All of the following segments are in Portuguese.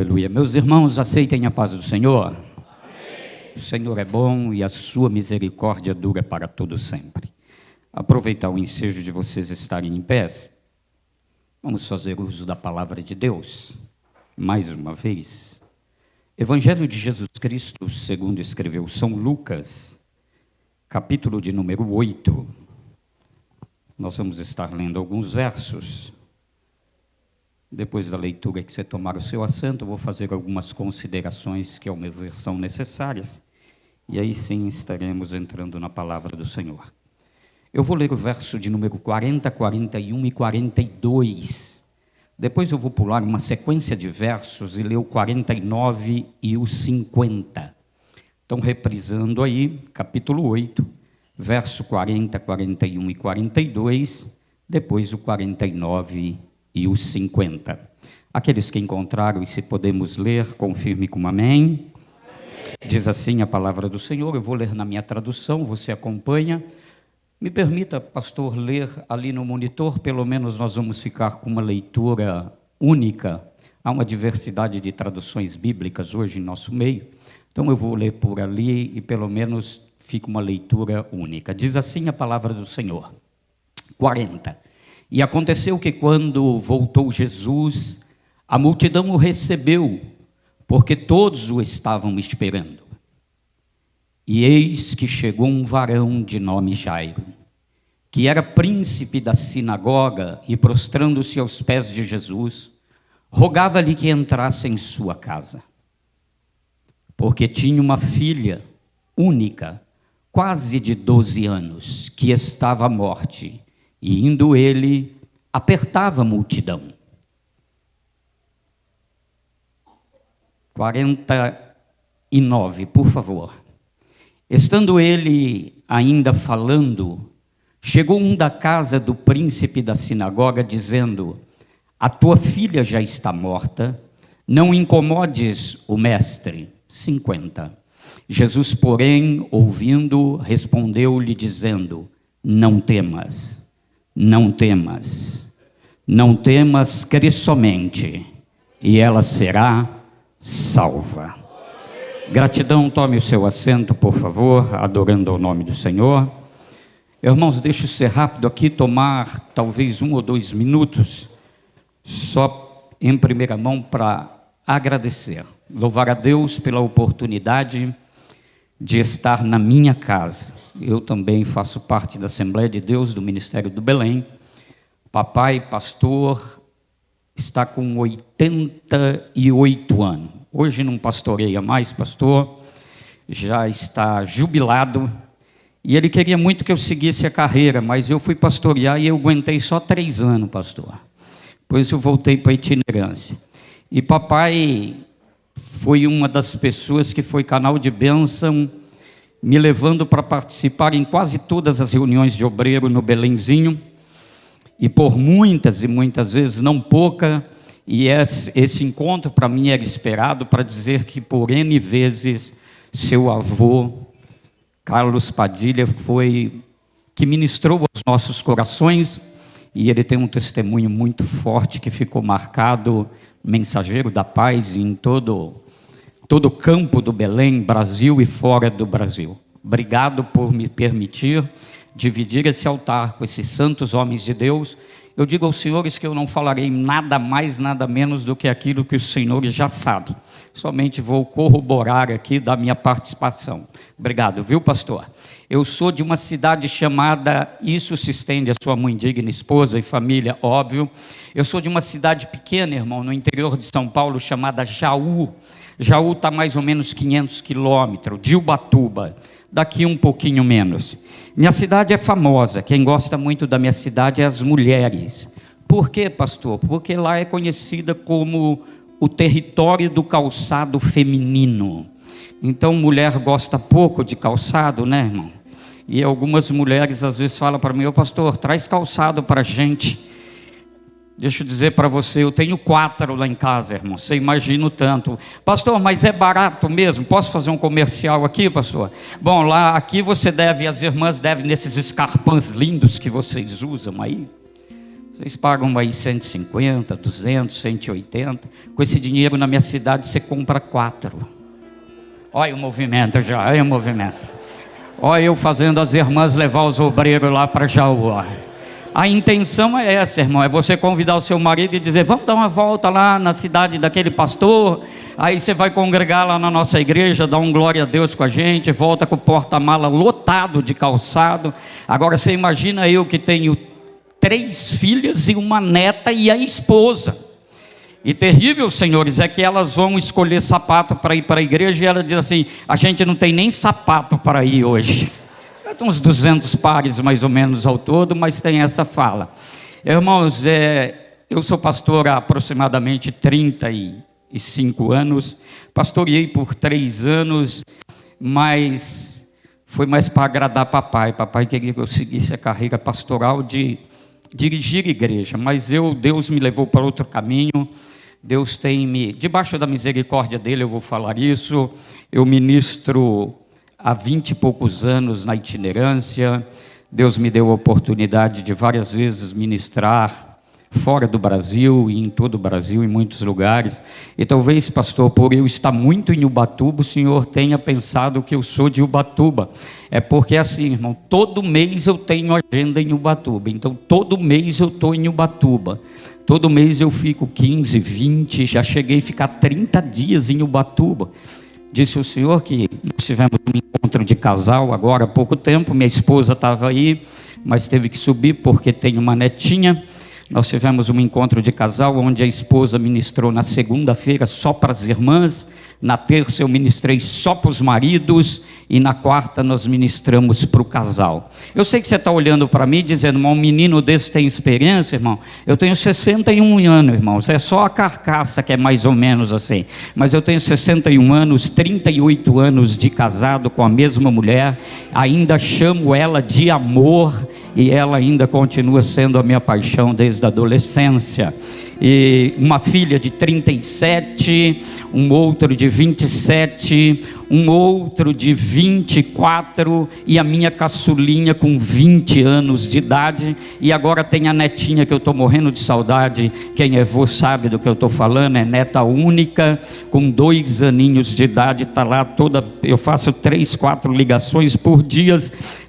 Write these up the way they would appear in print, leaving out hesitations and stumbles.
Aleluia. Meus irmãos, aceitem a paz do Senhor. Amém. O Senhor é bom e a sua misericórdia dura para todo sempre. Aproveitar o ensejo de vocês estarem em pé, vamos fazer uso da palavra de Deus. Mais uma vez, Evangelho de Jesus Cristo, segundo escreveu São Lucas, capítulo de número 8. Nós vamos estar lendo alguns versos. Depois da leitura que você tomar o seu assento, eu vou fazer algumas considerações que, ao meu ver, são necessárias. E aí sim estaremos entrando na palavra do Senhor. Eu vou ler o verso de número 40, 41 e 42. Depois eu vou pular uma sequência de versos e ler o 49 e o 50. Então, reprisando aí, capítulo 8, verso 40, 41 e 42, depois o 49 e os 50. Aqueles que encontraram e se podemos ler, confirme com amém. Diz assim a palavra do Senhor, eu vou ler na minha tradução, você acompanha. Me permita, pastor, ler ali no monitor, pelo menos nós vamos ficar com uma leitura única. Há uma diversidade de traduções bíblicas hoje em nosso meio, então eu vou ler por ali e pelo menos fica uma leitura única. Diz assim a palavra do Senhor. 40. E aconteceu que quando voltou Jesus, a multidão o recebeu, porque todos o estavam esperando. E eis que chegou um varão de nome Jairo, que era príncipe da sinagoga, e prostrando-se aos pés de Jesus, rogava-lhe que entrasse em sua casa, porque tinha uma filha única, quase de 12 anos, que estava à morte, e indo ele, apertava a multidão. 49, por favor. Estando ele ainda falando, chegou um da casa do príncipe da sinagoga, dizendo: a tua filha já está morta, não incomodes o mestre. 50. Jesus, porém, ouvindo, respondeu-lhe, dizendo: não temas. Não temas, não temas, crê somente, e ela será salva. Gratidão, tome o seu assento, por favor, adorando ao nome do Senhor. Irmãos, deixa eu ser rápido aqui, tomar talvez 1 ou 2 minutos, só em primeira mão para agradecer, louvar a Deus pela oportunidade de estar na minha casa. Eu também faço parte da Assembleia de Deus, do Ministério do Belém. Papai, pastor, está com 88 anos. Hoje não pastoreia mais, pastor, já está jubilado. E ele queria muito que eu seguisse a carreira, mas eu fui pastorear e eu aguentei só 3 anos, pastor. Depois eu voltei para a itinerância. E papai foi uma das pessoas que foi canal de bênção, me levando para participar em quase todas as reuniões de obreiro no Belenzinho, e por muitas e muitas vezes, não pouca, e esse encontro para mim era esperado para dizer que por N vezes seu avô, Carlos Padilha, foi que ministrou aos nossos corações, e ele tem um testemunho muito forte que ficou marcado, mensageiro da paz em todo o campo do Belém, Brasil e fora do Brasil. Obrigado por me permitir dividir esse altar com esses santos homens de Deus. Eu digo aos senhores que eu não falarei nada mais, nada menos do que aquilo que os senhores já sabem. Somente vou corroborar aqui da minha participação. Obrigado, viu, pastor? Eu sou de uma cidade chamada, isso se estende à sua mãe digna, esposa e família, óbvio. Eu sou de uma cidade pequena, irmão, no interior de São Paulo, chamada Jaú. Jaú está mais ou menos 500 quilômetros, de Ubatuba, daqui um pouquinho menos. Minha cidade é famosa, quem gosta muito da minha cidade é as mulheres. Por quê, pastor? Porque lá é conhecida como o território do calçado feminino. Então, mulher gosta pouco de calçado, né, irmão? E algumas mulheres às vezes falam para mim: ô pastor, traz calçado para a gente. Deixa eu dizer para você, eu tenho 4 lá em casa, irmão, você imagina o tanto. Pastor, mas é barato mesmo? Posso fazer um comercial aqui, pastor? Bom, lá, aqui você deve, as irmãs devem, nesses escarpãs lindos que vocês usam aí, Vocês pagam aí 150, 200, 180. Com esse dinheiro na minha cidade você compra 4. Olha o movimento já, olha o movimento. Olha eu fazendo as irmãs levar os obreiros lá para Jaú. A intenção é essa, irmão, é você convidar o seu marido e dizer: vamos dar uma volta lá na cidade daquele pastor. Aí você vai congregar lá na nossa igreja, dá um glória a Deus com a gente, volta com o porta-mala lotado de calçado. Agora você imagina eu que tenho 3 filhas e uma neta e a esposa. E terrível, senhores, é que elas vão escolher sapato para ir para a igreja e ela diz assim: a gente não tem nem sapato para ir hoje. Tem uns 200 pares mais ou menos ao todo, mas tem essa fala. Irmãos, eu sou pastor há aproximadamente 35 anos, pastoreei por 3 anos, mas foi mais para agradar papai. Papai queria que eu seguisse a carreira pastoral de dirigir igreja, mas Deus me levou para outro caminho. Deus tem me, debaixo da misericórdia dele, eu vou falar isso. Eu ministro há 20 e poucos anos na itinerância. Deus me deu a oportunidade de várias vezes ministrar fora do Brasil e em todo o Brasil, em muitos lugares. E talvez, pastor, por eu estar muito em Ubatuba, o senhor tenha pensado que eu sou de Ubatuba. É porque assim, irmão, todo mês eu tenho agenda em Ubatuba. Então, todo mês eu estou em Ubatuba. Todo mês eu fico 15, 20, já cheguei a ficar 30 dias em Ubatuba. Disse o senhor que nós tivemos um encontro de casal agora há pouco tempo. Minha esposa estava aí, mas teve que subir porque tem uma netinha. Nós tivemos um encontro de casal onde a esposa ministrou na segunda-feira só para as irmãs, na terça eu ministrei só para os maridos e na quarta nós ministramos para o casal. Eu sei que você está olhando para mim dizendo: um menino desse tem experiência, irmão? Eu tenho 61 anos, irmãos, é só a carcaça que é mais ou menos assim, mas eu tenho 61 anos, 38 anos de casado com a mesma mulher, ainda chamo ela de amor e ela ainda continua sendo a minha paixão desde a adolescência. E uma filha de 37, um outro de 27, um outro de 24 e a minha caçulinha com 20 anos de idade. E agora tem a netinha que eu estou morrendo de saudade. Quem é vô sabe do que eu estou falando, é neta única, com 2 aninhos de idade, está lá toda. Eu faço 3, 4 ligações por dia,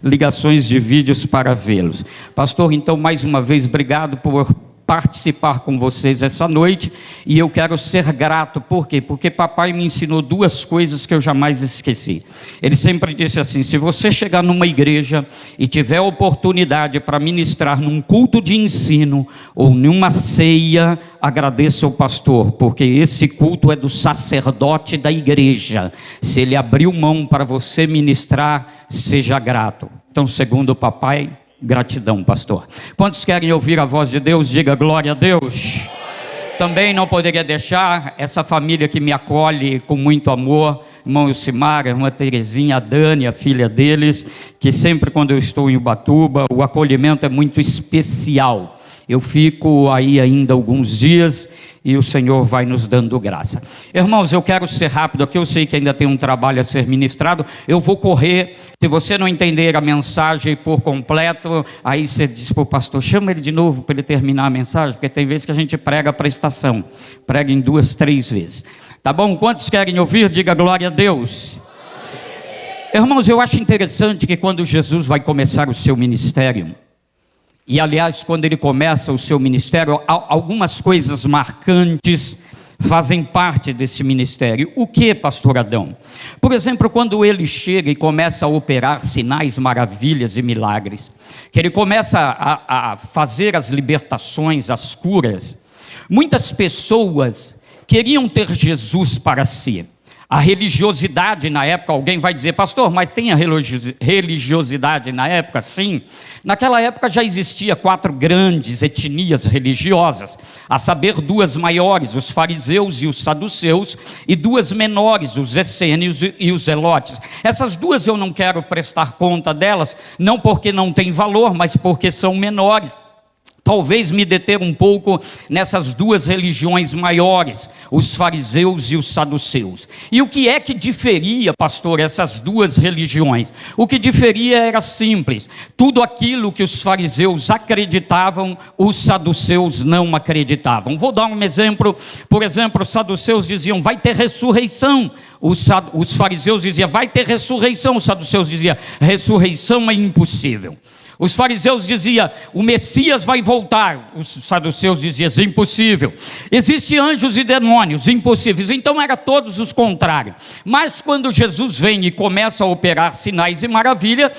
ligações de vídeos para vê-los. Pastor, então mais uma vez, obrigado por participar com vocês essa noite, e eu quero ser grato. Por quê? Porque papai me ensinou 2 coisas que eu jamais esqueci. Ele sempre disse assim: se você chegar numa igreja e tiver oportunidade para ministrar num culto de ensino ou numa ceia, agradeça ao pastor, porque esse culto é do sacerdote da igreja. Se ele abriu mão para você ministrar, seja grato. Então, segundo o papai, gratidão, pastor. Quantos querem ouvir a voz de Deus? Diga glória a Deus. Também não poderia deixar essa família que me acolhe com muito amor, irmão Elcimar, irmã Terezinha, a Dani, a filha deles, que sempre quando eu estou em Ubatuba, o acolhimento é muito especial. Eu fico aí ainda alguns dias e o Senhor vai nos dando graça. Irmãos, eu quero ser rápido aqui, eu sei que ainda tem um trabalho a ser ministrado, eu vou correr. Se você não entender a mensagem por completo, aí você diz para o pastor: chama ele de novo para ele terminar a mensagem, porque tem vezes que a gente prega para a estação, prega em 2, 3 vezes. Tá bom? Quantos querem ouvir? Diga glória a Deus. Irmãos, eu acho interessante que quando Jesus vai começar o seu ministério, e aliás, quando ele começa o seu ministério, algumas coisas marcantes fazem parte desse ministério. O que, pastor Adão? Por exemplo, quando ele chega e começa a operar sinais, maravilhas e milagres, que ele começa a fazer as libertações, as curas, muitas pessoas queriam ter Jesus para si. A religiosidade na época, alguém vai dizer: pastor, mas tem a religiosidade na época? Sim. Naquela época já existia 4 grandes etnias religiosas, a saber 2 maiores, os fariseus e os saduceus, e 2 menores, os essênios e os zelotes. Essas 2 eu não quero prestar conta delas, não porque não tem valor, mas porque são menores. talvez me deter um pouco nessas duas religiões maiores, os fariseus e os saduceus. E o que é que diferia, pastor, essas duas religiões? O que diferia era simples: tudo aquilo que os fariseus acreditavam, os saduceus não acreditavam. Vou dar um exemplo. Por exemplo, os saduceus diziam: vai ter ressurreição. Os fariseus diziam: vai ter ressurreição. Os saduceus diziam: ressurreição é impossível. Os fariseus diziam: o Messias vai voltar. Os saduceus diziam: é impossível. Existem anjos e demônios, impossíveis. Então era todos os contrários. Mas quando Jesus vem e começa a operar sinais e maravilhas,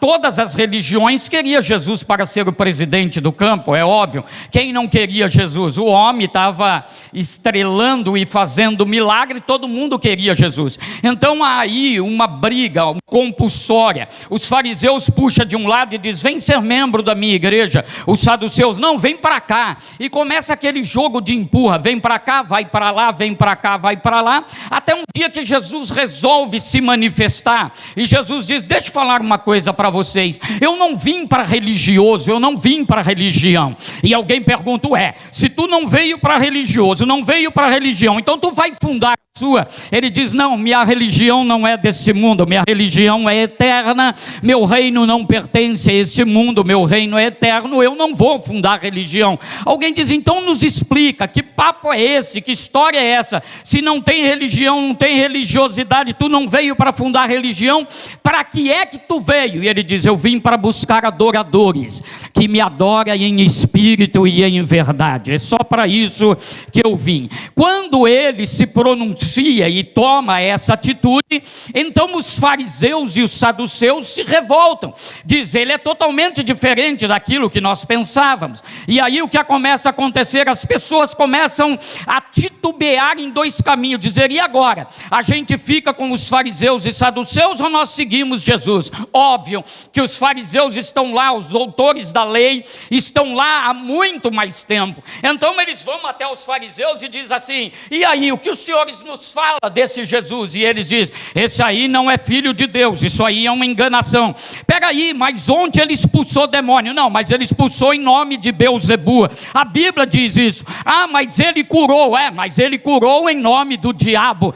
todas as religiões queriam Jesus para ser o presidente do campo, é óbvio. Quem não queria Jesus? O homem estava estrelando e fazendo milagre, todo mundo queria Jesus. Então há aí uma briga compulsória. Os fariseus puxam de um lado e dizem: vem ser membro da minha igreja. Os saduceus: não, vem para cá. E começa aquele jogo de empurra: vem para cá, vai para lá, vem para cá, vai para lá, até um dia que Jesus resolve se manifestar. E Jesus diz: deixa eu falar uma coisa para vocês, eu não vim para religioso, eu não vim para religião. E alguém pergunta: ué, se tu não veio para religioso, não veio para religião, então tu vai fundar a sua? Ele diz: não, minha religião não é desse mundo, minha religião é eterna, meu reino não pertence a este mundo, meu reino é eterno, eu não vou fundar religião. Alguém diz: então nos explica, que papo é esse, que história é essa? Se não tem religião, não tem religiosidade, tu não veio para fundar religião, para que é que tu veio? E ele diz: eu vim para buscar adoradores, que me adorem em espírito e em verdade, é só para isso que eu vim. Quando ele se pronuncia e toma essa atitude, então os fariseus e os saduceus se revoltam, diz: ele é totalmente diferente daquilo que nós pensávamos. E aí o que começa a acontecer? As pessoas começam a titubear em dois caminhos, dizer: e agora? A gente fica com os fariseus e saduceus ou nós seguimos Jesus? Óbvio que os fariseus estão lá, os doutores da lei estão lá há muito mais tempo. Então eles vão até os fariseus e dizem assim: e aí, o que os senhores nos falam desse Jesus? E eles dizem: esse aí não é filho de Deus, isso aí é uma enganação. Pega aí, mas onde ele expulsou demônio? Não, mas ele expulsou em nome de Beelzebu. A Bíblia diz isso. Ah, mas ele curou. Mas ele curou em nome do diabo.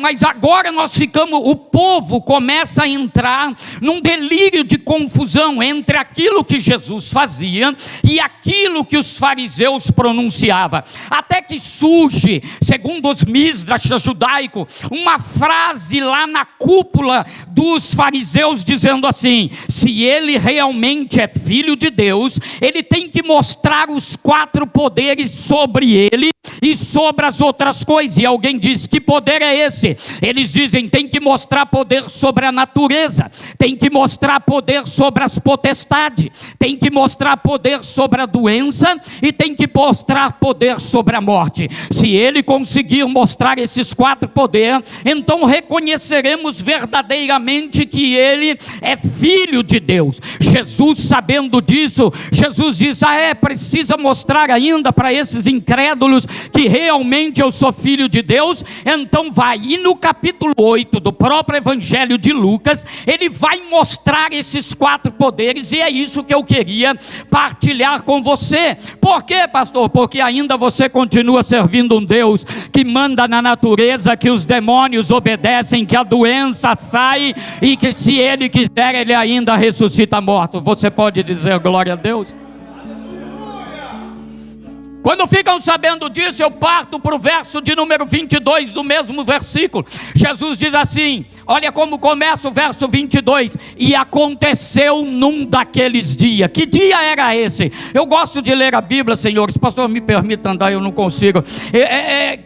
Mas agora nós ficamos, o povo começa a entrar num delírio de confusão entre aquilo que Jesus fazia e aquilo que os fariseus pronunciavam. Até que surge, segundo os Midrash judaico, uma frase lá na cúpula dos fariseus dizendo assim: se ele realmente é filho de Deus, ele tem que mostrar os 4 poderes sobre ele e sobre as outras coisas. E alguém diz: que poder é esse? Eles dizem: tem que mostrar poder sobre a natureza, tem que mostrar poder sobre as potestades, tem que mostrar poder sobre a doença e tem que mostrar poder sobre a morte. Se ele conseguir mostrar esses 4 poderes, então reconheceremos verdadeiramente que ele é filho de Deus. Jesus, sabendo disso, Jesus diz: precisa mostrar ainda para esses incrédulos que realmente eu sou filho de Deus? Então vai. E no capítulo 8 do próprio evangelho de Lucas, ele vai mostrar esses 4 poderes, e é isso que eu queria partilhar com você. Por quê, pastor? Porque ainda você continua servindo um Deus que manda na natureza, que os demônios obedecem, que a doença sai e que, se ele quiser, ele ainda ressuscita morto. Você pode dizer glória a Deus? Quando ficam sabendo disso, eu parto para o verso de número 22 do mesmo versículo. Jesus diz assim, olha como começa o verso 22: e aconteceu num daqueles dias. Que dia era esse? Eu gosto de ler a Bíblia, senhores. Pastor, me permita andar, eu não consigo.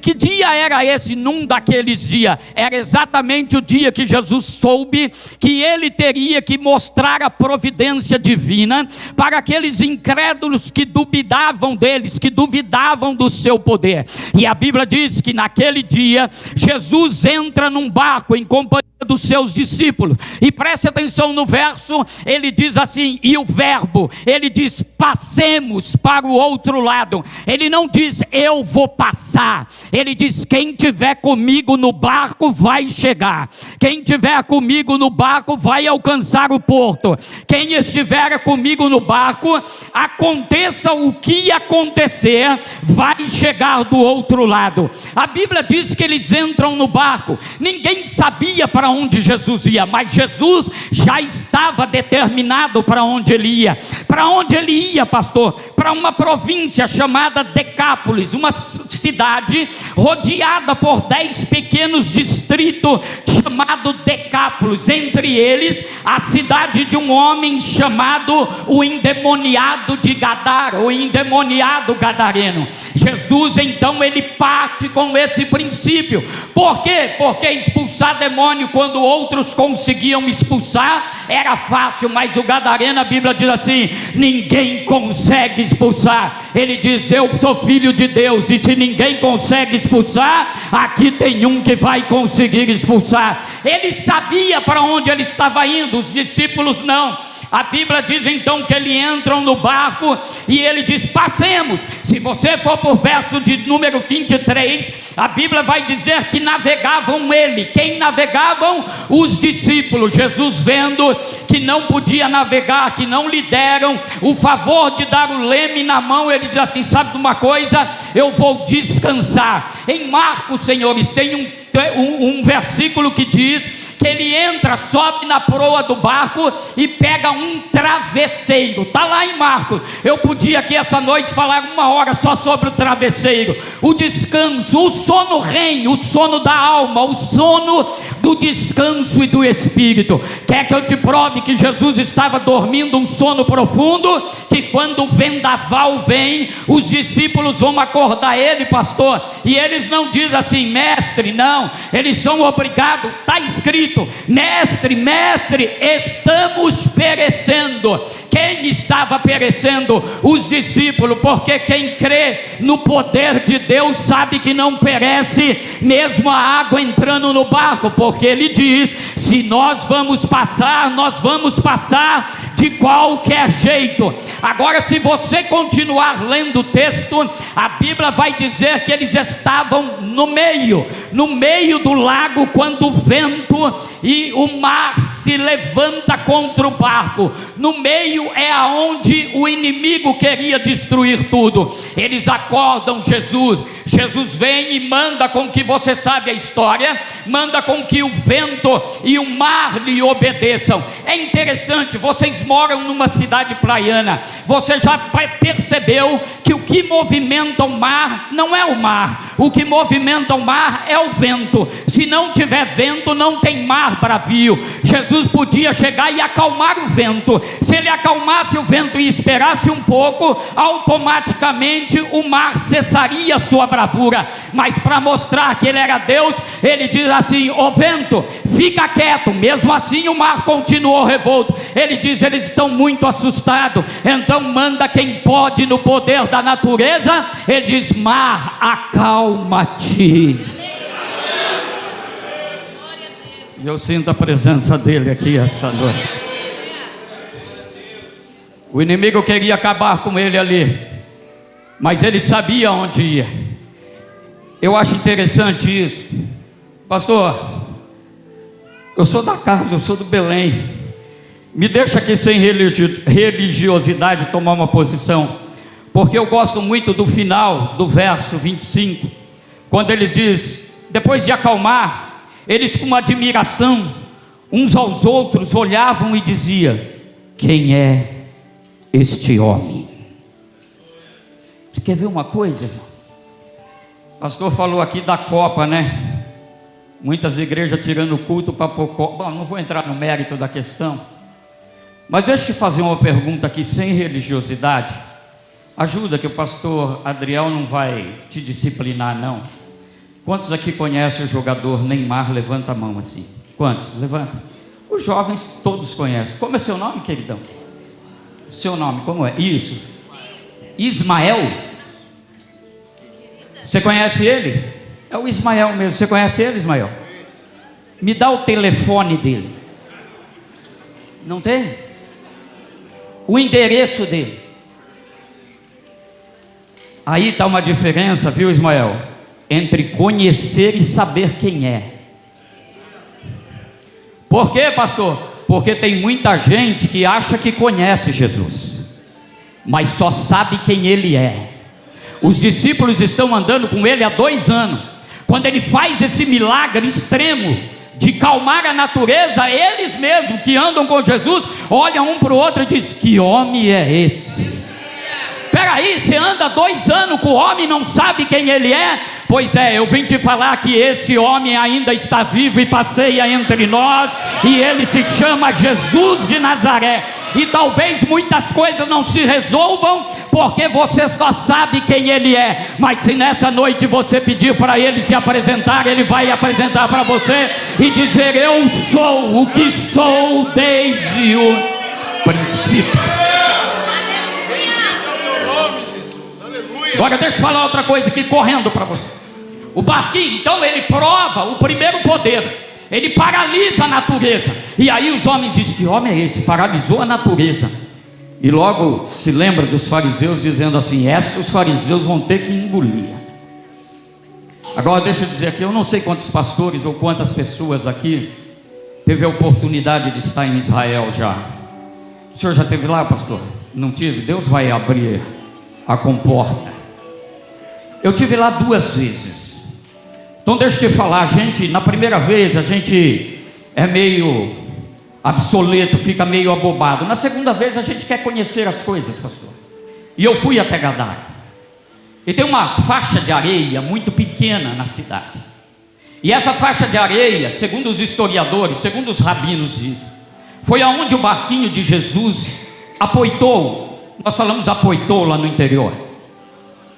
Que dia era esse num daqueles dias? Era exatamente o dia que Jesus soube que ele teria que mostrar a providência divina para aqueles incrédulos que duvidavam deles, que duvidavam do seu poder. E a Bíblia diz que naquele dia Jesus entra num barco em companhia dos seus discípulos. E preste atenção no verso, ele diz assim, e o verbo, ele diz, passemos para o outro lado. Ele não diz, eu vou passar. Ele diz, quem tiver comigo no barco vai chegar. Quem tiver comigo no barco vai alcançar o porto. Quem estiver comigo no barco, aconteça o que acontecer, vai chegar do outro lado. A Bíblia diz que eles entram no barco. Ninguém sabia para onde Jesus ia, mas Jesus já estava determinado para onde ele ia. Para onde ele ia, pastor? Para uma província chamada Decápolis, uma cidade rodeada por 10 pequenos distritos, chamado Decápolis. Entre eles, a cidade de um homem chamado o endemoniado de Gadara, o endemoniado gadareno. Jesus, então, ele parte com esse princípio. Por quê? Porque expulsar demônio, quando outros conseguiam expulsar, era fácil, mas o gadareno, a Bíblia diz assim, ninguém consegue expulsar. Ele diz, eu sou filho de Deus, e se ninguém consegue expulsar, aqui tem um que vai conseguir expulsar. Ele sabia para onde ele estava indo, os discípulos não. A Bíblia diz então que eles entram no barco e ele diz, passemos. Se você for para o verso de número 23, a Bíblia vai dizer que navegavam ele. Quem navegavam? Os discípulos. Jesus, vendo que não podia navegar, que não lhe deram o favor de dar o leme na mão, ele diz assim, sabe de uma coisa? Eu vou descansar. Em Marcos, senhores, tem um versículo que diz que ele entra, sobe na proa do barco e pega um travesseiro. Está lá em Marcos. Eu podia aqui essa noite falar 1 hora só sobre o travesseiro, o descanso, o sono reino, o sono da alma, o sono do descanso e do espírito. Quer que eu te prove que Jesus estava dormindo um sono profundo, que quando o vendaval vem, os discípulos vão acordar ele, pastor, e eles não dizem assim, mestre, não, eles são obrigados, está escrito, mestre, mestre, estamos perecendo. Quem estava perecendo? Os discípulos, porque quem crê no poder de Deus sabe que não perece, mesmo a água entrando no barco, porque ele diz, se nós vamos passar de qualquer jeito. Agora, se você continuar lendo o texto, a Bíblia vai dizer que eles estavam no meio do lago, quando o vento e o mar se levanta contra o barco. No meio é aonde o inimigo queria destruir tudo. Eles acordam Jesus. Jesus vem e manda com que, você sabe a história, manda com que o vento e o mar lhe obedeçam. É interessante, vocês moram numa cidade praiana, você já percebeu que o que movimenta o mar não é o mar, o que movimenta o mar é o vento. Se não tiver vento, não tem mar bravio. Jesus podia chegar e acalmar o vento. Se ele acalmasse o vento e esperasse um pouco, automaticamente o mar cessaria sua bravura. Mas para mostrar que ele era Deus, ele diz assim, ô vento, fica quieto. Mesmo assim o mar continuou revolto. Ele diz, eles estão muito assustados, então manda quem pode no poder da natureza. Ele diz, mar, acalma-te. E eu sinto a presença dele aqui essa noite. O inimigo queria acabar com ele ali, mas ele sabia onde ia. Eu acho interessante isso. Pastor, eu sou da casa, eu sou do Belém. Me deixa aqui sem religiosidade tomar uma posição, porque eu gosto muito do final do verso 25, quando eles dizem, depois de acalmar, eles com admiração uns aos outros olhavam e diziam, quem é este homem? Você quer ver uma coisa, irmão? O pastor falou aqui da Copa, né? Muitas igrejas tirando o culto para pôr Copa. Bom, não vou entrar no mérito da questão, mas deixa eu te fazer uma pergunta aqui sem religiosidade. Ajuda, que o pastor Adriel não vai te disciplinar não. Quantos aqui conhecem o jogador Neymar? Levanta a mão assim. Quantos? Levanta. Os jovens todos conhecem. Como é seu nome, queridão? Seu nome, como é? Isso. Ismael. Você conhece ele? É o Ismael mesmo. Você conhece ele, Ismael? Me dá o telefone dele. Não tem? O endereço dele. Aí está uma diferença, viu, Ismael? Entre conhecer e saber quem é. Por quê, pastor? Porque tem muita gente que acha que conhece Jesus, mas só sabe quem ele é. Os discípulos estão andando com ele há 2 anos. Quando ele faz esse milagre extremo de calmar a natureza, eles mesmos que andam com Jesus olham um para o outro e dizem: que homem é esse? Peraí, você anda 2 anos com o homem e não sabe quem ele é? Pois é, eu vim te falar que esse homem ainda está vivo e passeia entre nós, e ele se chama Jesus de Nazaré. E talvez muitas coisas não se resolvam porque você só sabe quem ele é, mas se nessa noite você pedir para ele se apresentar, ele vai apresentar para você e dizer: eu sou o que sou desde o princípio. Agora deixa eu falar outra coisa aqui correndo para você. O barquinho, então, ele prova o primeiro poder. Ele paralisa a natureza. E aí os homens dizem: que homem é esse? Paralisou a natureza. E logo se lembra dos fariseus dizendo assim: essa os fariseus vão ter que engolir. Agora deixa eu dizer aqui, eu não sei quantos pastores ou quantas pessoas aqui teve a oportunidade de estar em Israel já. O senhor já esteve lá, pastor? Não tive? Deus vai abrir a comporta. Eu tive lá 2 vezes. Então deixa eu te falar, gente, na primeira vez a gente é meio obsoleto, fica meio abobado. Na segunda vez a gente quer conhecer as coisas, pastor. E eu fui até Gadara. E tem uma faixa de areia muito pequena na cidade. E essa faixa de areia, segundo os historiadores, segundo os rabinos dizem, foi aonde o barquinho de Jesus apoitou. Nós falamos apoitou lá no interior.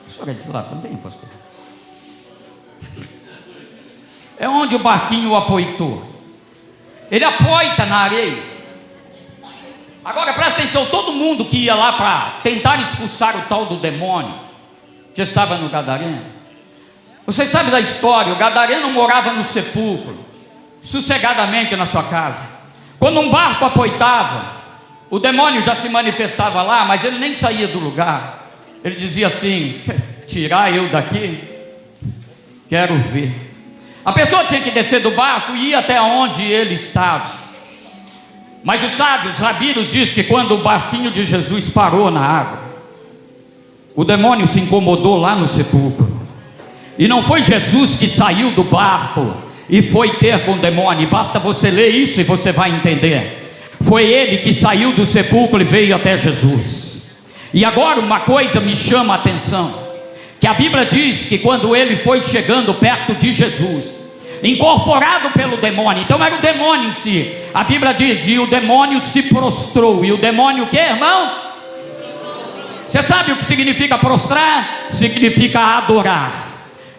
A senhora é de lá também, pastor? É onde o barquinho apoitou. Ele apoita na areia. Agora presta atenção, todo mundo que ia lá para tentar expulsar o tal do demônio que estava no Gadareno, vocês sabem da história. O Gadareno morava no sepulcro, sossegadamente na sua casa. Quando um barco apoitava, o demônio já se manifestava lá, mas ele nem saía do lugar. Ele dizia assim: tirar eu daqui? Quero ver. A pessoa tinha que descer do barco e ir até onde ele estava. Mas os sábios, os rabinos dizem que quando o barquinho de Jesus parou na água, o demônio se incomodou lá no sepulcro. E não foi Jesus que saiu do barco e foi ter com o demônio. Basta você ler isso e você vai entender. Foi ele que saiu do sepulcro e veio até Jesus. E agora uma coisa me chama a atenção, que a Bíblia diz que quando ele foi chegando perto de Jesus, incorporado pelo demônio, então era o demônio em si, a Bíblia diz: e o demônio se prostrou. E o demônio o que, irmão? Você sabe o que significa prostrar? Significa adorar.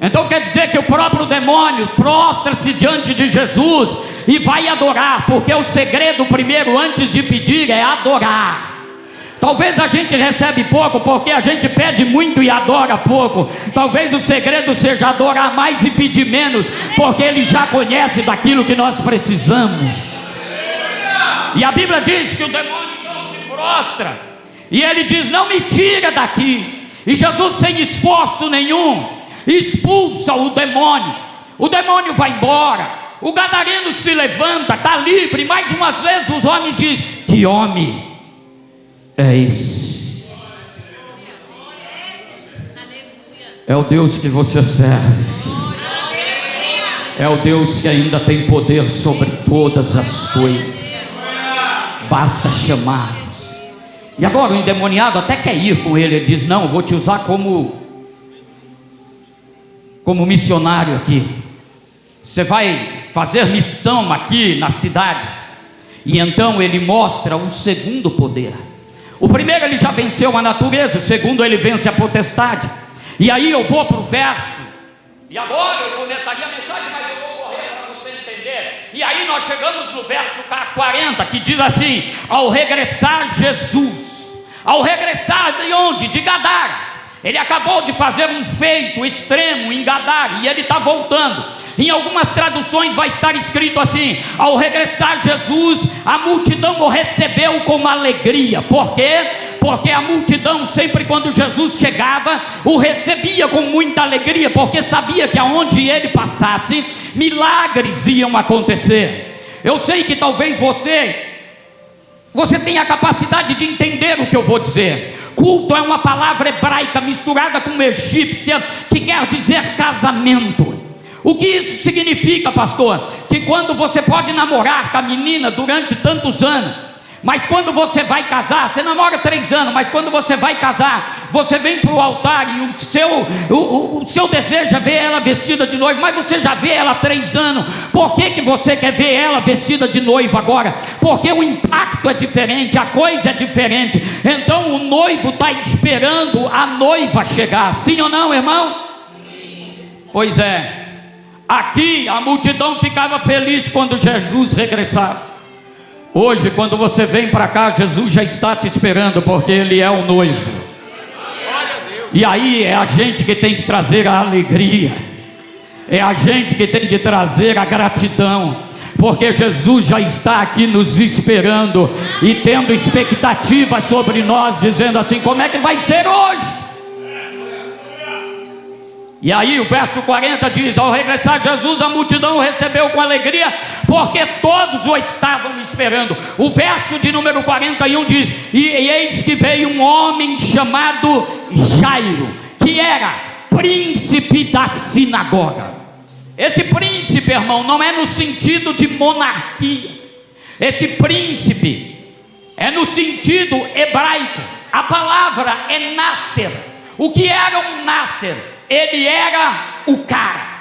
Então quer dizer que o próprio demônio prostra-se diante de Jesus e vai adorar, porque o segredo primeiro, antes de pedir, é adorar. Talvez a gente recebe pouco porque a gente pede muito e adora pouco. Talvez o segredo seja adorar mais e pedir menos, porque ele já conhece daquilo que nós precisamos. E a Bíblia diz que o demônio não se prostra, e ele diz: não me tira daqui. E Jesus, sem esforço nenhum, expulsa o demônio. O demônio vai embora. O gadareno se levanta, está livre. Mais umas vezes os homens dizem: que homem é esse? É o Deus que você serve. É o Deus que ainda tem poder sobre todas as coisas. Basta chamar-nos. E agora o endemoniado até quer ir com ele. Ele diz: não, eu vou te usar como missionário aqui. Você vai fazer missão aqui nas cidades. E então ele mostra o segundo poder. O primeiro, ele já venceu a natureza. O segundo, ele vence a potestade. E aí eu vou para o verso, e agora eu começaria a mensagem, mas eu vou correr para você entender. E aí nós chegamos no verso 40, que diz assim: ao regressar Jesus, ao regressar de onde? De Gadara. Ele acabou de fazer um feito extremo em Gadara, e ele está voltando. Em algumas traduções vai estar escrito assim: ao regressar Jesus, a multidão o recebeu com alegria. Por quê? Porque a multidão, sempre quando Jesus chegava, o recebia com muita alegria, porque sabia que aonde ele passasse, milagres iam acontecer. Eu sei que talvez você tenha a capacidade de entender o que eu vou dizer. Culto é uma palavra hebraica misturada com egípcia, que quer dizer casamento. O que isso significa, pastor? Que quando você pode namorar com a menina durante tantos anos, mas quando você vai casar, você namora 3 anos, mas quando você vai casar, você vem para o altar e o seu desejo é ver ela vestida de noiva, mas você já vê ela há 3 anos. Por que você quer ver ela vestida de noiva agora? Porque o impacto é diferente, a coisa é diferente. Então o noivo está esperando a noiva chegar. Sim ou não, irmão? Sim. Pois é. Aqui a multidão ficava feliz quando Jesus regressava. Hoje, quando você vem para cá, Jesus já está te esperando, porque Ele é o noivo. E aí é a gente que tem que trazer a alegria, é a gente que tem que trazer a gratidão, porque Jesus já está aqui nos esperando e tendo expectativa sobre nós, dizendo assim: como é que vai ser hoje? E aí o verso 40 diz: ao regressar Jesus, a multidão o recebeu com alegria, porque todos o estavam esperando. O verso de número 41 diz: e eis que veio um homem chamado Jairo, que era príncipe da sinagoga. Esse príncipe, irmão, não é no sentido de monarquia. Esse príncipe é no sentido hebraico. A palavra é nascer. O que era um nascer? Ele era o cara.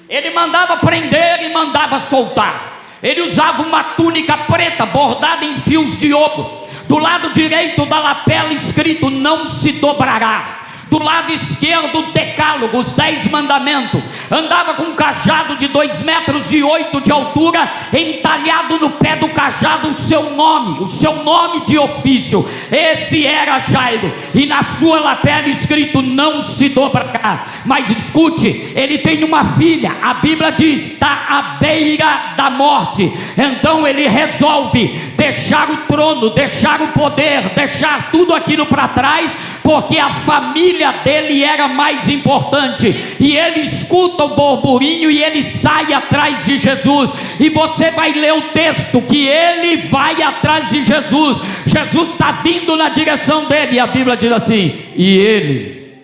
Ele mandava prender e mandava soltar. Ele usava uma túnica preta bordada em fios de ouro. Do lado direito da lapela escrito: não se dobrará. Do lado esquerdo, o decálogo, os 10 mandamentos. Andava com um cajado de 2,8 metros de altura, entalhado no pé do cajado o seu nome de ofício. Esse era Jairo, e na sua lapela escrito: não se dobrará. Mas escute, ele tem uma filha, a Bíblia diz, está à beira da morte. Então ele resolve deixar o trono, deixar o poder, deixar tudo aquilo para trás, porque a família dele era mais importante. E ele escuta o burburinho e ele sai atrás de Jesus. E você vai ler o texto que ele vai atrás de Jesus. Jesus está vindo na direção dele, e a Bíblia diz assim: e ele,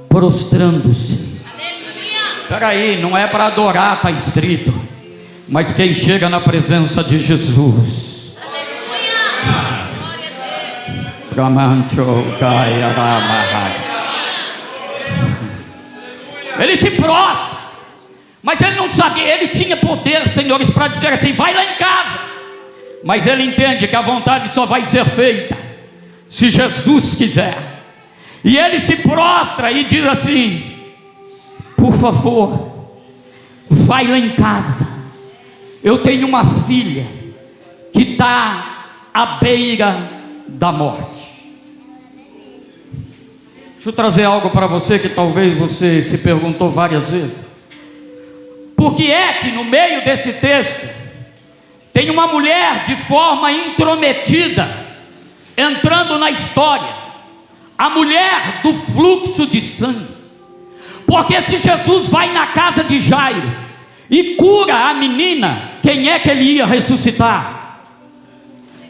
prostrando-se. Espera aí, não é para adorar, está escrito, mas quem chega na presença de Jesus, ele se prostra. Mas ele não sabia, ele tinha poder, senhores, para dizer assim: vai lá em casa. Mas ele entende que a vontade só vai ser feita se Jesus quiser. E ele se prostra e diz assim: por favor, vai lá em casa. Eu tenho uma filha que está à beira da morte. Deixa eu trazer algo para você que talvez você se perguntou várias vezes. Por que é que no meio desse texto tem uma mulher de forma intrometida entrando na história? A mulher do fluxo de sangue. Porque se Jesus vai na casa de Jairo e cura a menina, quem é que ele ia ressuscitar?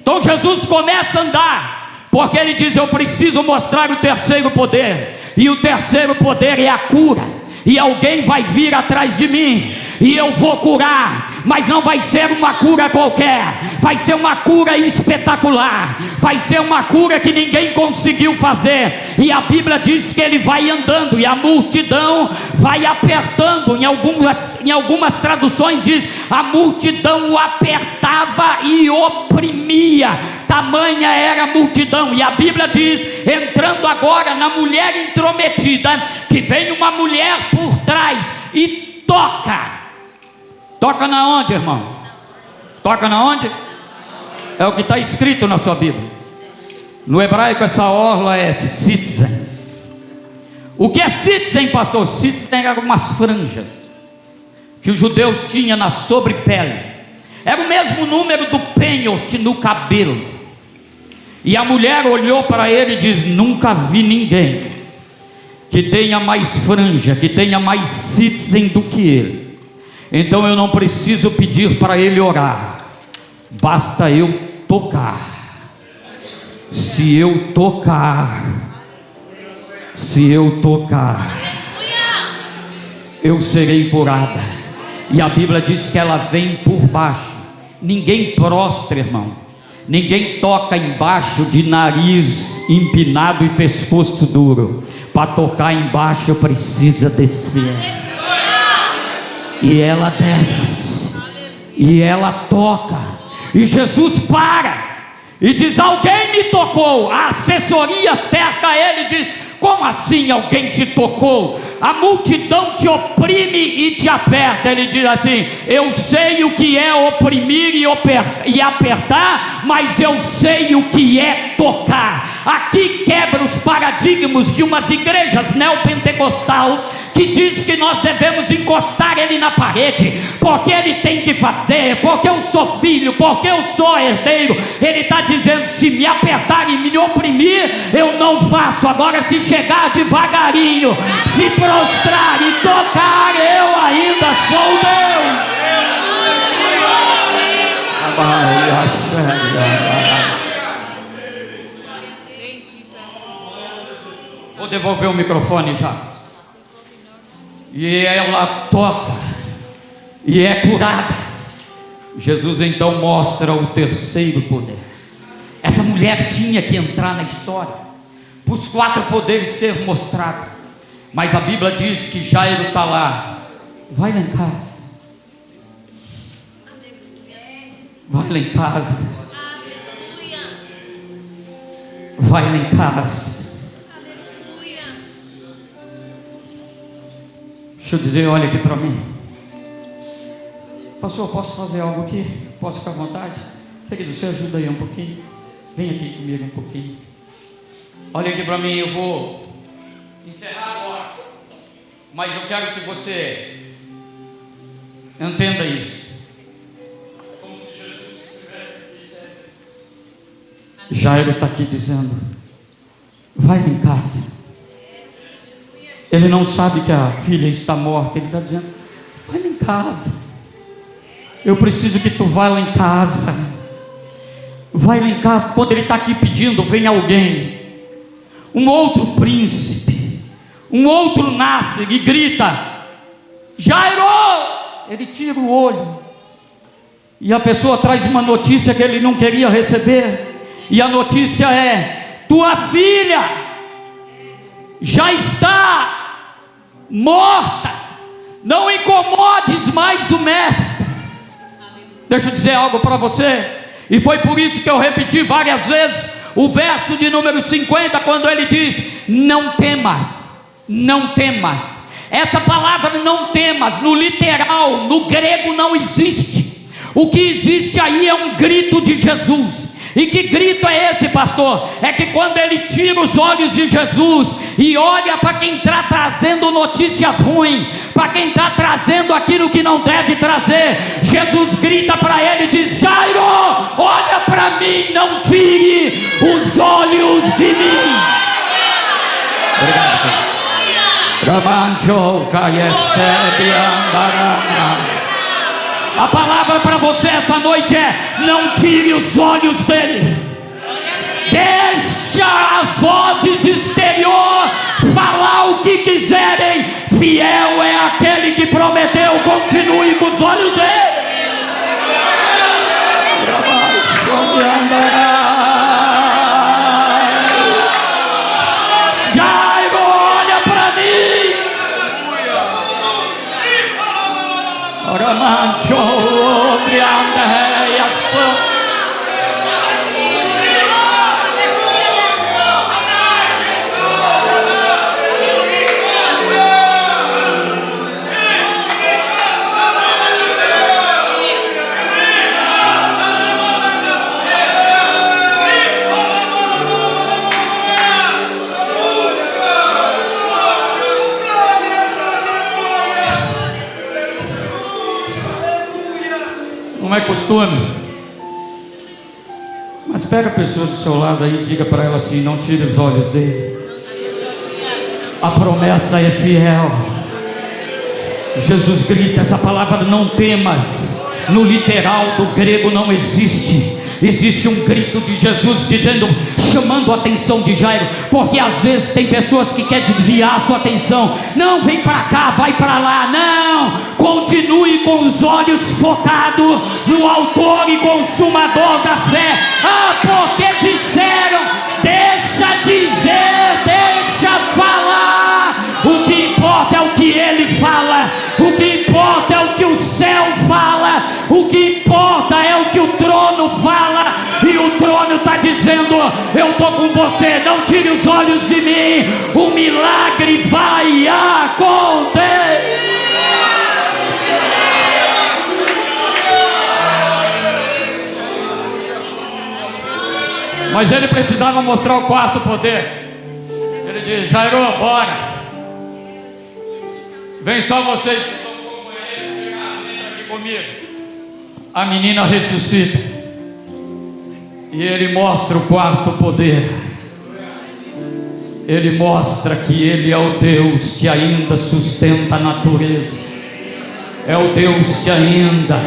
Então Jesus começa a andar, porque ele diz: eu preciso mostrar o terceiro poder, e o terceiro poder é a cura. E alguém vai vir atrás de mim, e eu vou curar, mas não vai ser uma cura qualquer, vai ser uma cura espetacular, vai ser uma cura que ninguém conseguiu fazer. E a Bíblia diz que ele vai andando, e a multidão vai apertando. Em algumas traduções diz: a multidão o apertava e oprimia, tamanha era a multidão. E a Bíblia diz, entrando agora na mulher intrometida, que vem uma mulher por trás e toca. Toca na onde, irmão? Toca na onde? É o que está escrito na sua Bíblia. No hebraico essa orla é citizen. O que é citizen, pastor? Citizen é algumas franjas que os judeus tinham na sobrepele. Era o mesmo número do pênhote no cabelo. E a mulher olhou para ele e disse: nunca vi ninguém que tenha mais franja, que tenha mais sitzen do que ele. Então eu não preciso pedir para ele orar, basta eu tocar. Se eu tocar, eu serei curada. E a Bíblia diz que ela vem por baixo. Ninguém prostra, irmão. Ninguém toca embaixo de nariz empinado e pescoço duro. Para tocar embaixo precisa descer. E ela desce. E ela toca. E Jesus para e diz: alguém me tocou. A assessoria cerca ele e diz: como assim alguém te tocou? A multidão te oprime e te aperta. Ele diz assim: eu sei o que é oprimir e apertar, mas eu sei o que é tocar. Aqui quebra os paradigmas de umas igrejas neopentecostal que diz que nós devemos encostar ele na parede, porque ele tem que fazer, porque eu sou filho, porque eu sou herdeiro. Ele está dizendo: se me apertar e me oprimir, eu não faço. Agora, se chegar devagarinho, se prostrar e tocar, eu ainda sou Deus. Vou devolver o microfone já. E ela toca e é curada. Jesus então mostra o terceiro poder. Essa mulher tinha que entrar na história para os 4 poderes ser mostrados. Mas a Bíblia diz que Jairo está lá. Vai lá em casa. Vai lá em casa. Vai lá em casa. Deixa eu dizer, olha aqui para mim. Pastor, posso fazer algo aqui? Posso ficar à vontade? Querido, você ajuda aí um pouquinho. Vem aqui comigo um pouquinho. Olha aqui para mim, eu vou encerrar agora. Mas eu quero que você entenda isso. Como se Jesus estivesse aqui. Jairo está aqui dizendo: vai em casa. Ele não sabe que a filha está morta. Ele está dizendo: vai lá em casa. Eu preciso que tu vá lá em casa. Vai lá em casa. Quando ele está aqui pedindo, vem alguém, um outro príncipe, um outro nasce e grita: Jairo! Ele tira o olho. E a pessoa traz uma notícia que ele não queria receber. E a notícia é: tua filha já está morta, não incomodes mais o mestre. Deixa eu dizer algo para você, e foi por isso que eu repeti várias vezes o verso de número 50, quando ele diz: não temas, não temas. Essa palavra não temas, no literal, no grego não existe. O que existe aí é um grito de Jesus. E que grito é esse, pastor? É que quando ele tira os olhos de Jesus e olha para quem está trazendo notícias ruins, para quem está trazendo aquilo que não deve trazer, Jesus grita para ele e diz: Jairo, olha para mim, não tire os olhos de mim. Obrigado. A palavra para você essa noite é: não tire os olhos dele. Deixa as vozes exterior falar o que quiserem. Fiel é aquele que prometeu. Continue com os olhos dele. Jairo, olha para mim. Oramancho, obrianda, yasso. Não é costume. Mas pega a pessoa do seu lado aí e diga para ela assim: não tire os olhos dele. A promessa é fiel. Jesus grita essa palavra não temas. No literal do grego não existe. Existe um grito de Jesus dizendo, chamando a atenção de Jairo, porque às vezes tem pessoas que querem desviar a sua atenção. Não, vem para cá, vai para lá. Não, continue com os olhos focados no autor e consumador da fé. Ah, porque disseram, deixa dizer, deixa falar. O que importa é o que ele fala. O que importa é o que o céu fala. O que importa é o que o trono fala. E o trono está dizendo, eu estou com você, não tire os olhos de mim. O milagre vai acontecer. Mas ele precisava mostrar o quarto poder. Ele diz, Jairo, bora. Vem só vocês que são companheiros, chegar aqui comigo. A menina ressuscita. E ele mostra o quarto poder. Ele mostra que ele é o Deus que ainda sustenta a natureza. É o Deus que ainda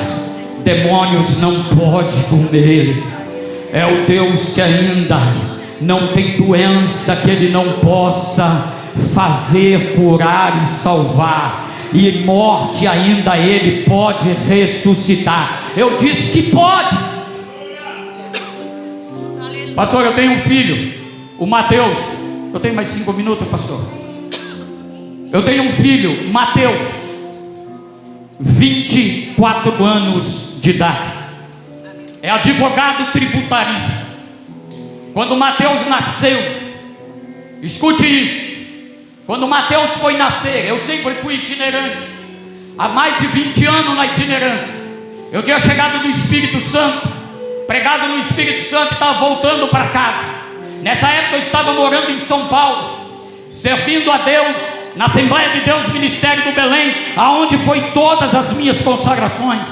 demônios não podem com ele. É o Deus que ainda não tem doença que ele não possa fazer, curar e salvar. E morte ainda ele pode ressuscitar. Eu disse que pode. Pastor, eu tenho um filho, o Mateus. Eu tenho mais 5 minutos, pastor. Eu tenho um filho, Mateus, 24 anos de idade. É advogado tributarista. Quando Mateus nasceu, escute isso. Quando Mateus foi nascer, eu sempre fui itinerante, há mais de 20 anos na itinerância. Eu tinha chegado do Espírito Santo, pregado no Espírito Santo e estava voltando para casa. Nessa época eu estava morando em São Paulo, servindo a Deus na Assembleia de Deus Ministério do Belém, aonde foi todas as minhas consagrações.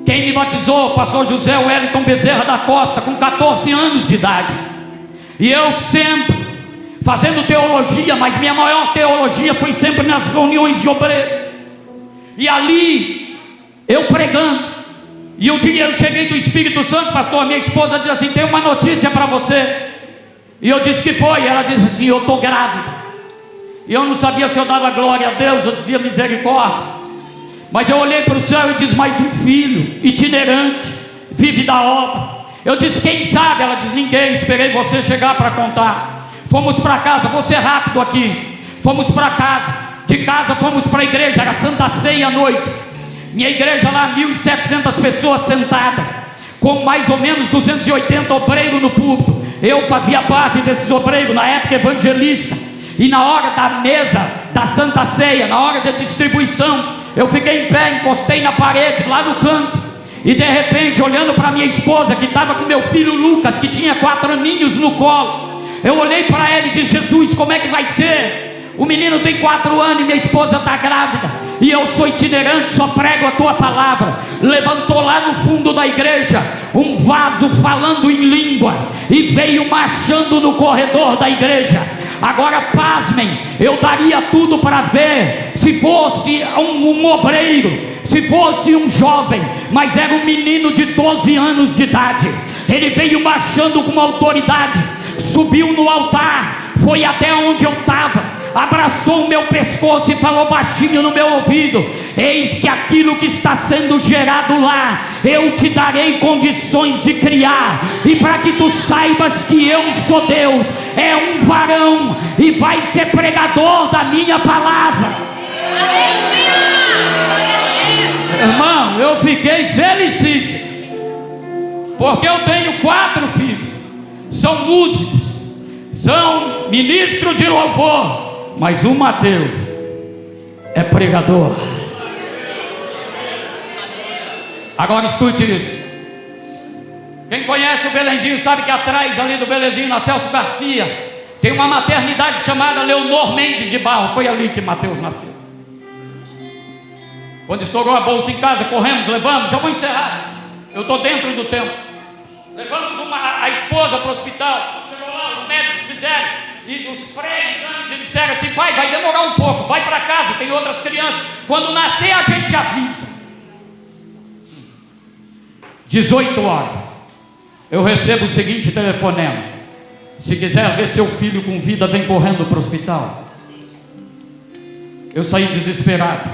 Quem me batizou? Pastor José Wellington Bezerra da Costa, com 14 anos de idade. E eu sempre fazendo teologia, mas minha maior teologia foi sempre nas reuniões de obreiro. E ali, eu pregando. E um dia eu cheguei do Espírito Santo, pastor, minha esposa disse assim, tem uma notícia para você. E eu disse que foi, ela disse assim, eu estou grávida. E eu não sabia se eu dava glória a Deus, eu dizia misericórdia. Mas eu olhei para o céu e disse, mais um filho, itinerante, vive da obra. Eu disse, quem sabe? Ela disse, ninguém, esperei você chegar para contar. Fomos para casa, vou ser rápido aqui. Fomos para casa, de casa fomos para a igreja, era Santa Ceia à noite. Minha igreja lá, 1.700 pessoas sentadas, com mais ou menos 280 obreiros no púlpito. Eu fazia parte desses obreiros, na época evangelista. E na hora da mesa da Santa Ceia, na hora da distribuição, eu fiquei em pé, encostei na parede, lá no canto. E de repente, olhando para minha esposa, que estava com meu filho Lucas, que tinha 4 aninhos no colo, eu olhei para ela e disse, Jesus, como é que vai ser? O menino tem 4 anos e minha esposa está grávida. E eu sou itinerante, só prego a tua palavra. Levantou lá no fundo da igreja um vaso falando em língua e veio marchando no corredor da igreja. Agora pasmem, eu daria tudo para ver se fosse um obreiro, se fosse um jovem, mas era um menino de 12 anos de idade. Ele veio marchando com autoridade, subiu no altar, foi até onde eu estava, abraçou o meu pescoço e falou baixinho no meu ouvido, eis que aquilo que está sendo gerado lá, eu te darei condições de criar, e para que tu saibas que eu sou Deus, é um varão, e vai ser pregador da minha palavra. Irmão, eu fiquei felicíssimo, porque eu tenho 4 filhos, são músicos, são ministros de louvor, mas o Mateus é pregador. Agora escute isso. Quem conhece o Belenzinho sabe que atrás ali do Belenzinho, na Celso Garcia, tem uma maternidade chamada Leonor Mendes de Barro. Foi ali que Mateus nasceu. Quando estourou a bolsa em casa, corremos, levamos, já vou encerrar. Eu estou dentro do tempo. Levamos a esposa para o hospital. Chegou lá, os médicos fizeram. E os pré-exames disseram assim: pai, vai demorar um pouco, vai para casa, tem outras crianças. Quando nascer, a gente avisa. 18 horas. Eu recebo o seguinte telefonema: se quiser ver seu filho com vida, vem correndo para o hospital. Eu saí desesperado.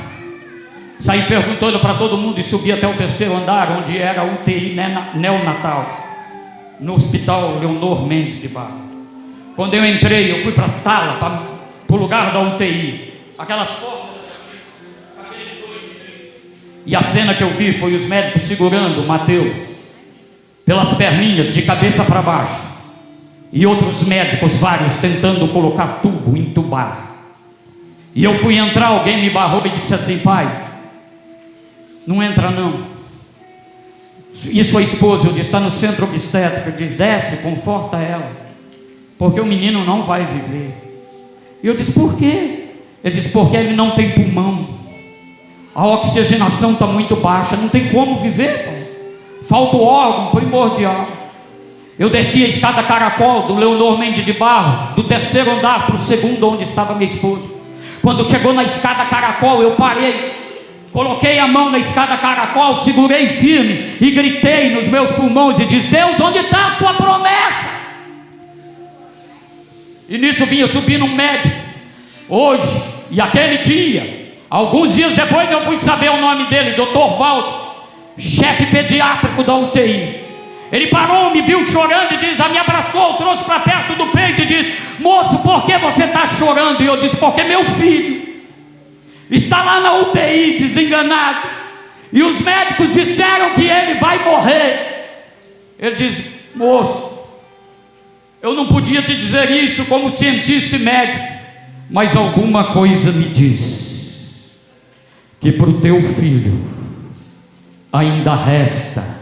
Saí perguntando para todo mundo e subi até o 3º andar, onde era a UTI neonatal, no hospital Leonor Mendes de Barros. Quando eu entrei, eu fui para a sala, para o lugar da UTI. Aquelas portas, aqueles dois. E a cena que eu vi foi os médicos segurando o Mateus pelas perninhas, de cabeça para baixo. E outros médicos, vários, tentando colocar tubo, entubar. E eu fui entrar, alguém me barrou e disse assim: pai, não entra não. E sua esposa, eu disse, está no centro obstétrico. Eu disse, desce, conforta ela, porque o menino não vai viver. E eu disse, por quê? Ele disse, porque ele não tem pulmão, a oxigenação está muito baixa, não tem como viver, pai. Falta o órgão primordial. Eu desci a escada caracol do Leonor Mendes de Barros, do 3º andar para o 2º, onde estava minha esposa. Quando chegou na escada caracol, eu parei, coloquei a mão na escada caracol, segurei firme e gritei nos meus pulmões e disse: Deus, onde está a sua promessa? E nisso vinha subindo um médico, hoje, e aquele dia, alguns dias depois eu fui saber o nome dele, Dr. Valdo, chefe pediátrico da UTI. Ele parou, me viu chorando e diz, me abraçou, trouxe para perto do peito e diz: moço, por que você está chorando? E eu disse: porque meu filho está lá na UTI, desenganado, e os médicos disseram que ele vai morrer. Ele diz: moço, eu não podia te dizer isso como cientista e médico, mas alguma coisa me diz que para o teu filho ainda resta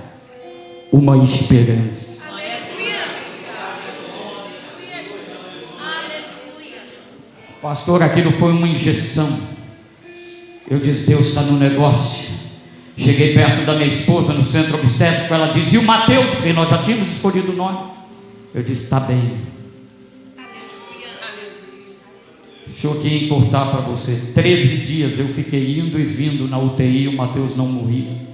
uma esperança. Pastor, aquilo foi uma injeção. Eu disse: Deus está no negócio. Cheguei perto da minha esposa no centro obstétrico. Ela disse: e o Mateus? Porque nós já tínhamos escolhido o nome. Eu disse: está bem. Deixa eu aqui encurtar para você. 13 dias eu fiquei indo e vindo na UTI. O Mateus não morria.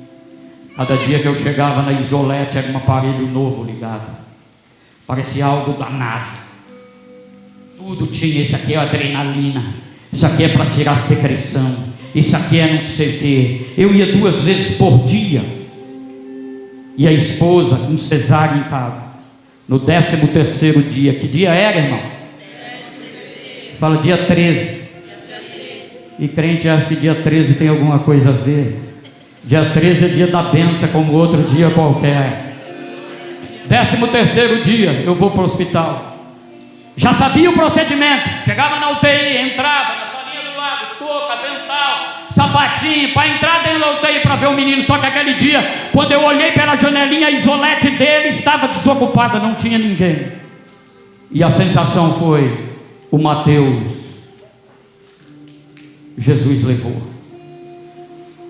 Cada dia que eu chegava na Isolete era um aparelho novo ligado. Parecia algo da NASA. Tudo tinha: isso aqui é adrenalina, isso aqui é para tirar secreção, isso aqui é não sei o quê. Eu ia 2 vezes por dia. E a esposa, um cesárea em casa. No 13º dia. Que dia era, irmão? Fala, dia 13. E crente acha que dia 13 tem alguma coisa a ver. Dia 13 é dia da bênção, como outro dia qualquer. 13º dia, eu vou para o hospital. Já sabia o procedimento. Chegava na UTI, entrava na salinha do lado, touca, avental, sapatinho, para entrar dentro da UTI para ver o menino. Só que aquele dia, quando eu olhei pela janelinha, a Isolete dele estava desocupada, não tinha ninguém. E a sensação foi: o Mateus, Jesus levou.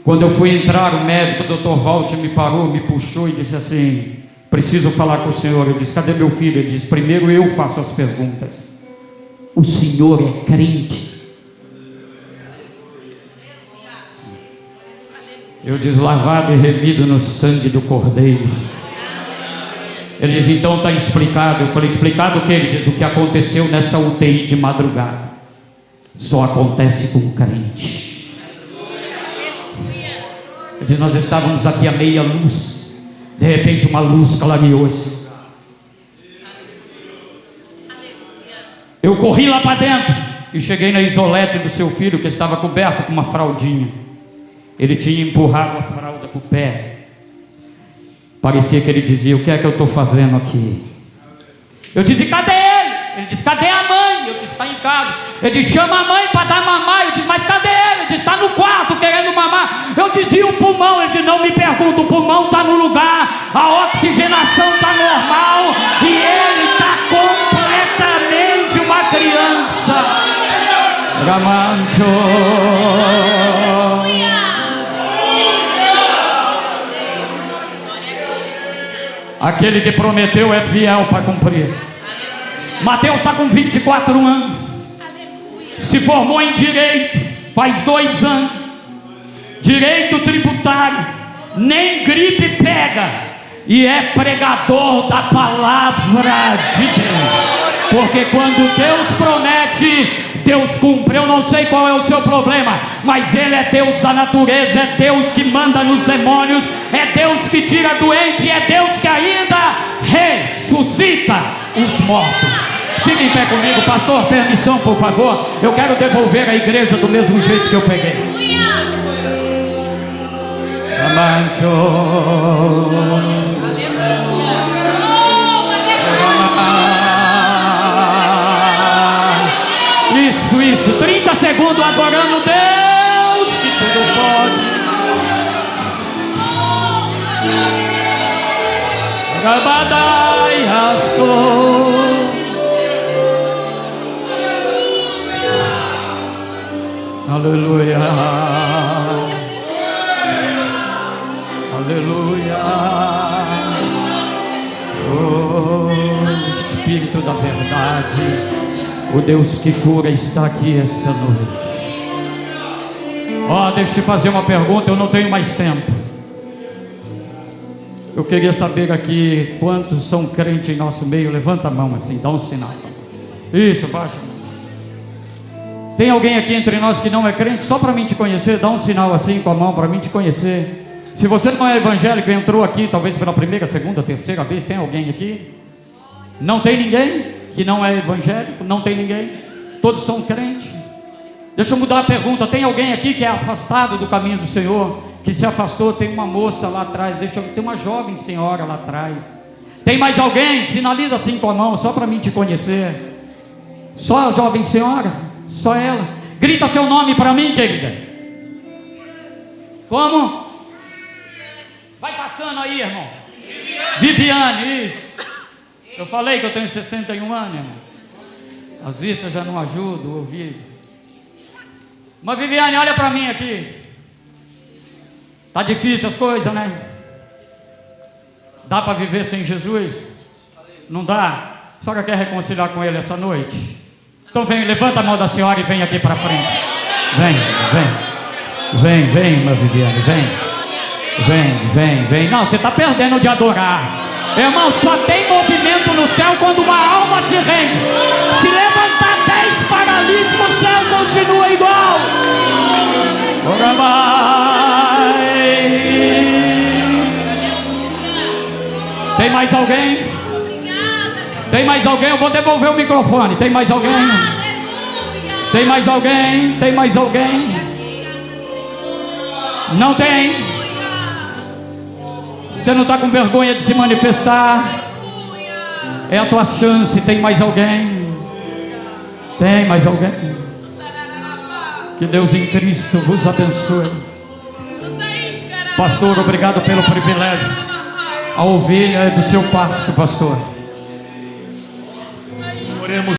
Quando eu fui entrar, o médico, o Dr. Valde, me parou, me puxou e disse assim: preciso falar com o senhor. Eu disse: cadê meu filho? Ele disse: primeiro eu faço as perguntas. O senhor é crente? Eu disse: lavado e remido no sangue do Cordeiro. Ele disse: então está explicado. Eu falei: explicado o que? Ele disse: o que aconteceu nessa UTI de madrugada só acontece com crente. Ele disse: nós estávamos aqui a meia luz, de repente uma luz clareou-se. Eu corri lá para dentro e cheguei na Isolete do seu filho, que estava coberto com uma fraldinha. Ele tinha empurrado a fralda com o pé. Parecia que ele dizia: o que é que eu estou fazendo aqui? Eu disse: cadê ele? Ele disse: cadê a mãe? Eu disse: está em casa. Ele disse: chama a mãe para dar mamar. Eu disse: mas cadê ele? Ele disse: está no quarto querendo mamar. Eu disse: e o pulmão? Ele disse: não me pergunta, o pulmão está no lugar, a oxigenação está normal e ele está completamente uma criança. Ramancho. Aquele que prometeu é fiel para cumprir. Mateus está com 24 anos. Se formou em direito, faz 2 anos. Direito tributário, nem gripe pega. E é pregador da palavra de Deus. Porque quando Deus promete, Deus cumpre. Eu não sei qual é o seu problema, mas Ele é Deus da natureza, é Deus que manda nos demônios, é Deus que tira a doença e é Deus que ainda ressuscita os mortos. Fique em pé comigo, pastor, permissão por favor. Eu quero devolver a igreja do mesmo jeito que eu peguei. Isso, 30 segundos adorando Deus que tudo pode. Rabadai Rassou. Aleluia. Aleluia. Oh, Espírito da verdade, o Deus que cura está aqui essa noite. Deixa eu te fazer uma pergunta, eu não tenho mais tempo. Eu queria saber aqui quantos são crentes em nosso meio. Levanta a mão assim, dá um sinal. Isso, baixa a mão. Tem alguém aqui entre nós que não é crente? Só para mim te conhecer, dá um sinal assim com a mão para mim te conhecer. Se você não é evangélico e entrou aqui talvez pela primeira, segunda, terceira vez, tem alguém aqui? Não tem ninguém que não é evangélico? Não tem ninguém? Todos são crentes? Deixa eu mudar a pergunta. Tem alguém aqui que é afastado do caminho do Senhor? Que se afastou? Tem uma moça lá atrás. Tem uma jovem senhora lá atrás. Tem mais alguém? Sinaliza assim com a mão, só para mim te conhecer. Só a jovem senhora? Só ela? Grita seu nome para mim, querida. Como? Vai passando aí, irmão. Viviane, isso. Eu falei que eu tenho 61 anos, irmão. As vistas já não ajudam, o ouvido. Mas Viviane, olha para mim aqui. Tá difícil as coisas, né? Dá para viver sem Jesus? Não dá? A senhora quer reconciliar com Ele essa noite? Então vem, levanta a mão da senhora e vem aqui para frente. Vem, minha Viviane, vem. Não, você está perdendo de adorar. Irmão, só tem movimento no céu quando uma alma se rende. Se levantar 10 paralíticos, o céu continua igual. Ora vai. Tem mais alguém? Tem mais alguém? Eu vou devolver o microfone. Tem mais alguém? Tem mais alguém? Tem mais alguém? Não tem? Você não está com vergonha de se manifestar? É a tua chance. Tem mais alguém? Tem mais alguém? Que Deus em Cristo vos abençoe. Pastor, obrigado pelo privilégio. A ovelha é do seu pasto, pastor.